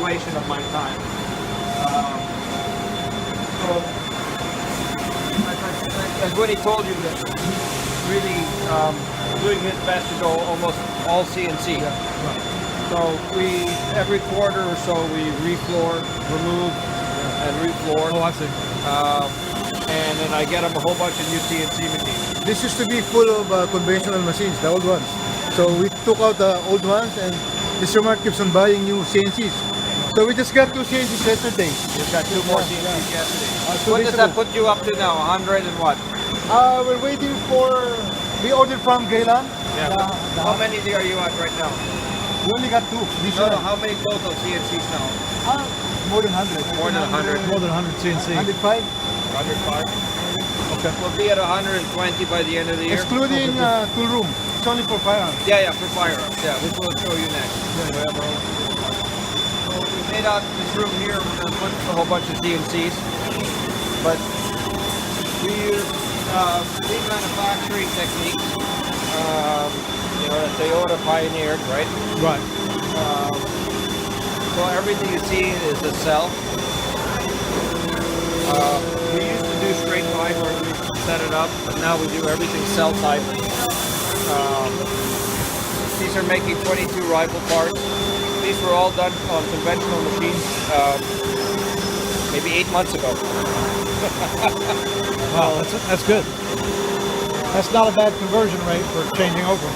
valuation of my time. So, as Woody told you, that he's really doing his best to go almost all CNC. Yeah, right. So every quarter or so, we refloor, remove, and refloor. Oh, I see. And then I get them a whole bunch of new CNC machines. This used to be full of conventional machines, the old ones. So we took out the old ones, and Mr. Mark keeps on buying new CNCs. So we just got 2 CNCs yesterday. We've got 2 more CNCs yesterday. So What does that put you up to now? 100 and what? We're waiting for. We ordered from Geylang. Yeah. How many are you at right now? We only got 2. No, how many total CNCs now? More than 100. More than 100. More than 100 CNC. 105. 105. Okay. We'll be at 120 by the end of the year. Excluding tool room. It's only for firearms. Yeah, for firearms. Yeah, which we'll show you next. So we made out this room here. We're going to put a whole bunch of CNCs, but we use lean manufacturing techniques. You know, that Toyota pioneered, right? Right. So everything you see is a cell. We used to do straight line where we set it up, but now we do everything cell type. These are making 22 rifle parts. These were all done on conventional machines maybe 8 months ago. Wow, that's good. That's not a bad conversion rate for changing over.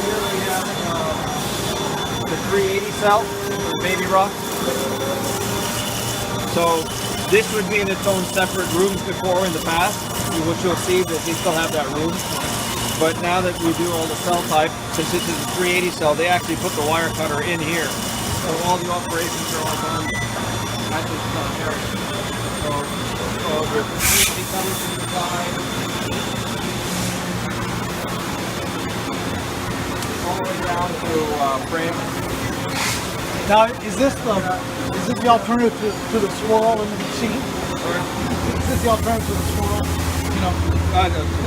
Here we have the 380 cell, the baby rock. So this would be in its own separate rooms before in the past, which you'll see that they still have that room. But now that we do all the cell type, since this is a 380 cell, they actually put the wire cutter in here. So all the operations are all done at this area. So the 380 comes inside, all the way down to frame. Now, is this the alternative to the swirl in the machine? Is this the alternative to the swirl? You know,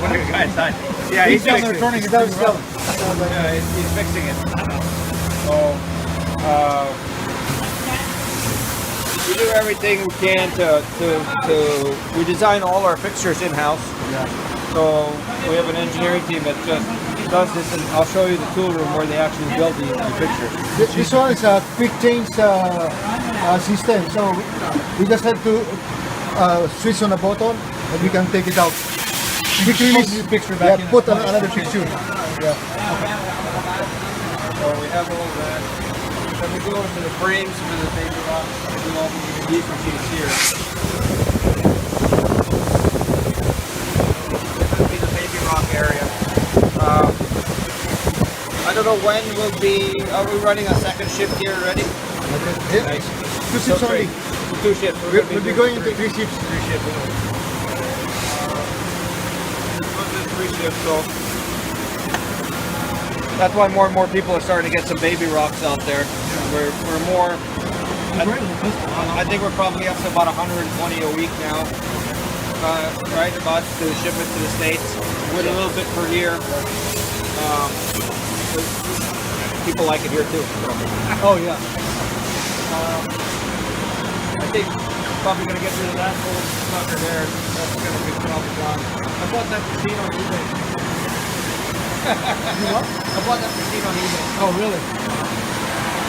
One of your guys died. Yeah, he's down there turning it still. Yeah, he's fixing it. So, we do everything we can we design all our fixtures in-house. Yeah. So we have an engineering team that just does this, and I'll show you the tool room where they actually build the fixtures. This one is a quick change system. So we just have to switch on a button, and we can take it out. Put the fixture back in. Put another fixture. Yeah. So we have all that. Then we go into the frames for the baby rock. We do all these machines here. This would be the baby rock area. I don't know when we'll be. Are we running a second shift here already? Okay. Nice. 2 shifts only. 2 shifts. We'll be going into 3 shifts. 3 shifts. 3 shifts. So that's why more and more people are starting to get some baby rocks out there. We're more. I think we're probably up to about 120 a week now. Right, about to ship it to the States with a little bit per year. People like it here too. Oh yeah. I think probably going to get rid of that whole sucker there. That's going to be probably gone. I bought that machine on eBay. You what? I bought that machine on eBay. Oh really?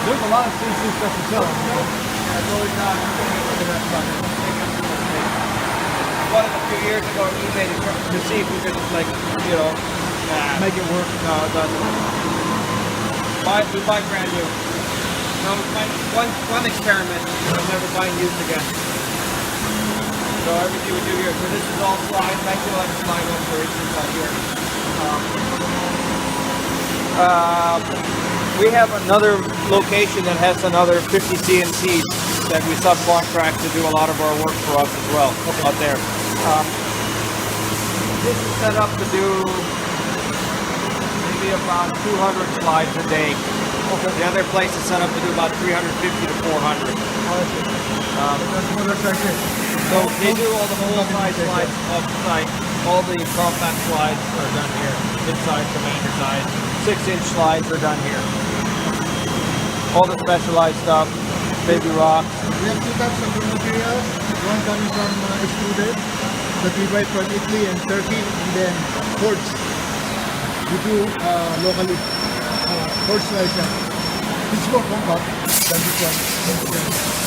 There's a lot of CNC stuff to sell. That's always not look at that sucker. I bought it a few years ago on eBay to see if we could, like, you know, Make it work. No, it doesn't. We buy brand new. No, one experiment. I'm never buying used again. So everything we do here. So this is all slide. Actually, like a slide operation right here. We have another location that has another 50 CNCs that we subcontract to do a lot of our work for us as well out there. This is set up to do maybe about 200 slides a day. Okay. The other place is set up to do about 350 to 400. So they do all the full-size slides off the site. All the compact slides are done here. Mid-size, commander size. 6-inch slides are done here. all the specialized stuff, baby rocks. We have two types of raw materials. One coming from extruded that we buy from Italy and Turkey, and then quartz. We do locally quartz like that. It's more compact than this one.